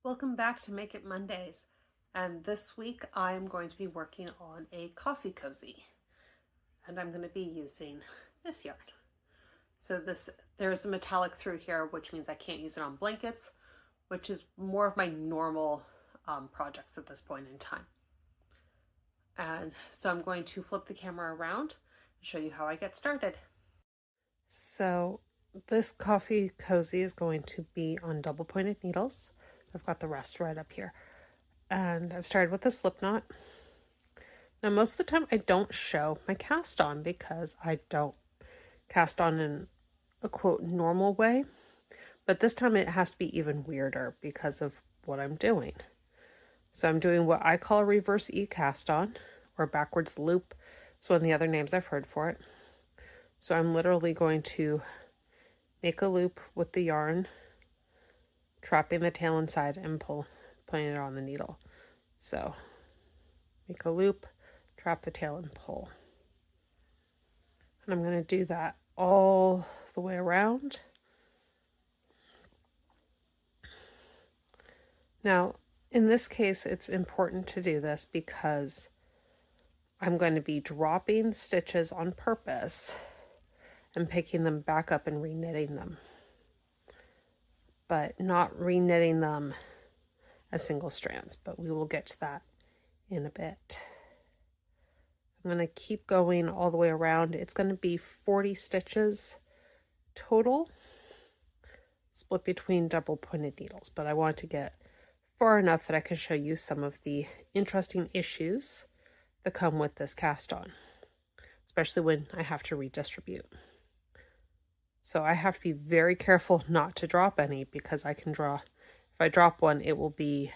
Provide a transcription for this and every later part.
Welcome back to Make It Mondays. And this week I am going to be working on a coffee cozy. And I'm going to be using this yarn. So there's a metallic through here, which means I can't use it on blankets, which is more of my normal projects at this point in time. And so I'm going to flip the camera around and show you how I get started. So this coffee cozy is going to be on double pointed needles. I've got the rest right up here. And I've started with a slip knot. Now most of the time I don't show my cast on because I don't cast on in a quote normal way. But this time it has to be even weirder because of what I'm doing. So I'm doing what I call a reverse E cast on, or backwards loop. It's one of the other names I've heard for it. So I'm literally going to make a loop with the yarn, trapping the tail inside and putting it on the needle. So make a loop, trap the tail and pull. And I'm going to do that all the way around. Now, in this case, it's important to do this because I'm going to be dropping stitches on purpose and picking them back up and reknitting them, but not reknitting them as single strands, but we will get to that in a bit. I'm going to keep going all the way around. It's going to be 40 stitches total, split between double pointed needles, but I want to get far enough that I can show you some of the interesting issues that come with this cast on, especially when I have to redistribute. So I have to be very careful not to drop any because if I drop one, it will be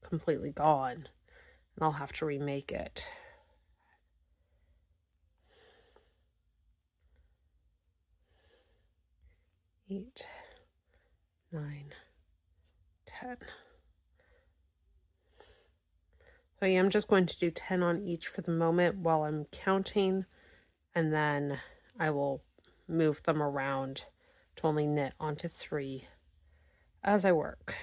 completely gone and I'll have to remake it. Eight, 9, 10. So I am just going to do 10 on each for the moment while I'm counting, and then I will move them around to only knit onto 3 as I work.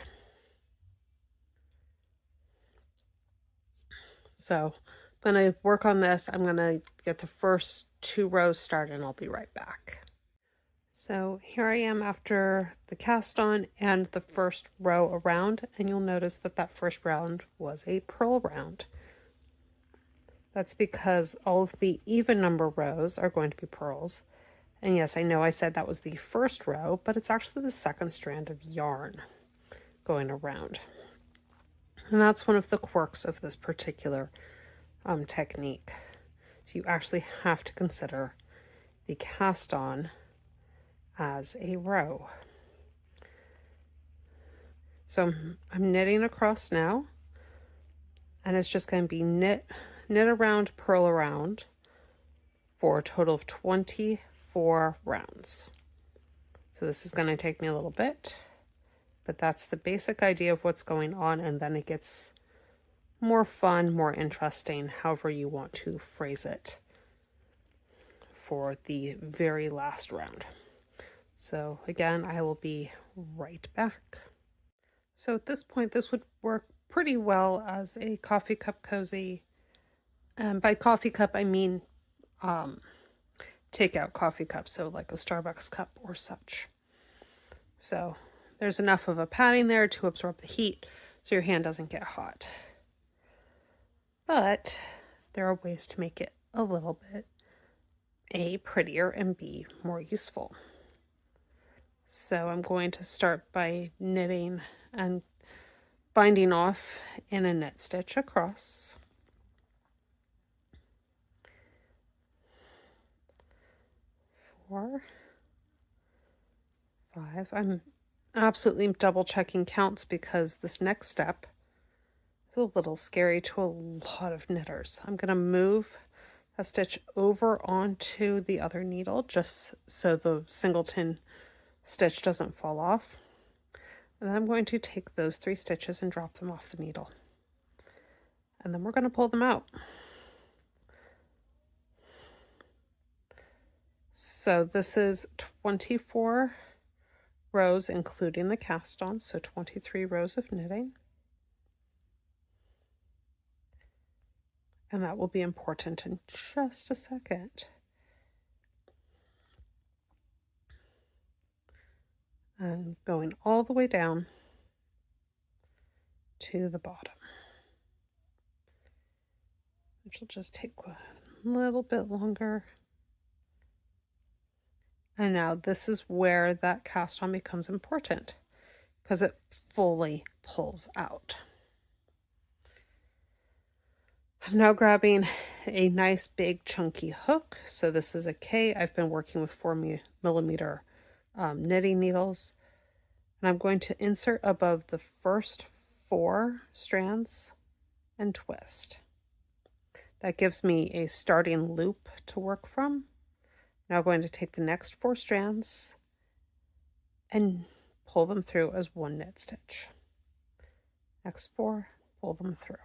So I'm going to work on this. I'm going to get the first 2 rows started and I'll be right back. So here I am after the cast on and the first row around, and you'll notice that that first round was a purl round. That's because all of the even number rows are going to be purls. And yes, I know I said that was the first row, but it's actually the second strand of yarn going around. And that's one of the quirks of this particular technique. So you actually have to consider the cast on as a row. So I'm knitting across now, and it's just going to be knit around, purl around for a total of 24 rounds. So this is going to take me a little bit, but that's the basic idea of what's going on, and then it gets more fun, more interesting, however you want to phrase it for the very last round. So again, I will be right back. So at this point, this would work pretty well as a coffee cup cozy. And by coffee cup, I mean takeout coffee cup, so like a Starbucks cup or such. So there's enough of a padding there to absorb the heat so your hand doesn't get hot. But there are ways to make it a little bit A, prettier, and B, more useful. So I'm going to start by knitting and binding off in a knit stitch across. 4, 5. I'm absolutely double checking counts because this next step is a little scary to a lot of knitters. I'm going to move a stitch over onto the other needle just so the singleton stitch doesn't fall off. And then I'm going to take those 3 stitches and drop them off the needle. And then we're going to pull them out. So this is 24 rows including the cast on, so 23 rows of knitting. And that will be important in just a second. And going all the way down to the bottom, which will just take a little bit longer. And now this is where that cast on becomes important, because it fully pulls out. I'm now grabbing a nice big chunky hook. So this is a K. I've been working with 4mm knitting needles. And I'm going to insert above the first 4 strands and twist. That gives me a starting loop to work from. Now I'm going to take the next 4 strands and pull them through as one knit stitch. Next 4, pull them through.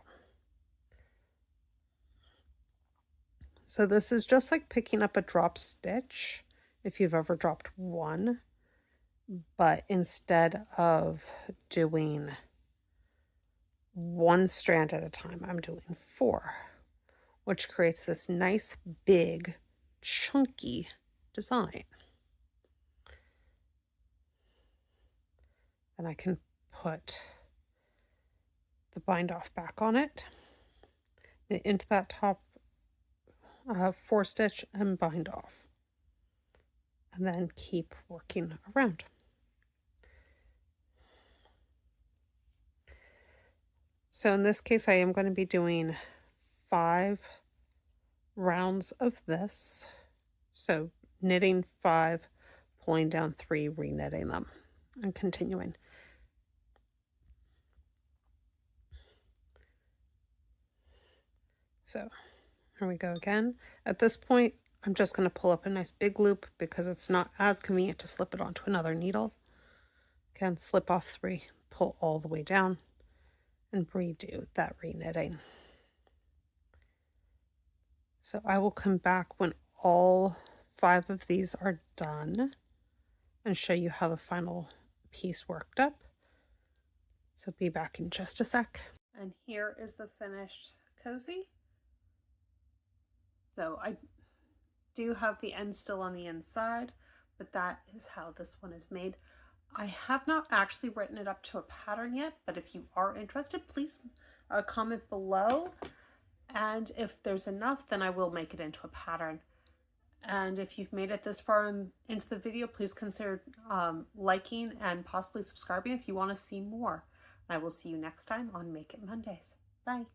So this is just like picking up a drop stitch, if you've ever dropped one, but instead of doing 1 strand at a time, I'm doing 4, which creates this nice, big, chunky design. And I can put the bind off back on it, into that top 4 stitch and bind off, and then keep working around. So in this case, I am going to be doing 5 rounds of this. So knitting 5, pulling down 3, re-knitting them, and continuing. So here we go again. At this point, I'm just going to pull up a nice big loop because it's not as convenient to slip it onto another needle. Again, slip off 3, pull all the way down, and redo that re-knitting. So I will come back when all 5 of these are done and show you how the final piece worked up. So be back in just a sec. And here is the finished cozy. So I do have the end still on the inside, but that is how this one is made. I have not actually written it up to a pattern yet, but if you are interested, please comment below. And if there's enough, then I will make it into a pattern. And if you've made it this far into the video, please consider liking and possibly subscribing if you want to see more. I will see you next time on Make It Mondays. Bye.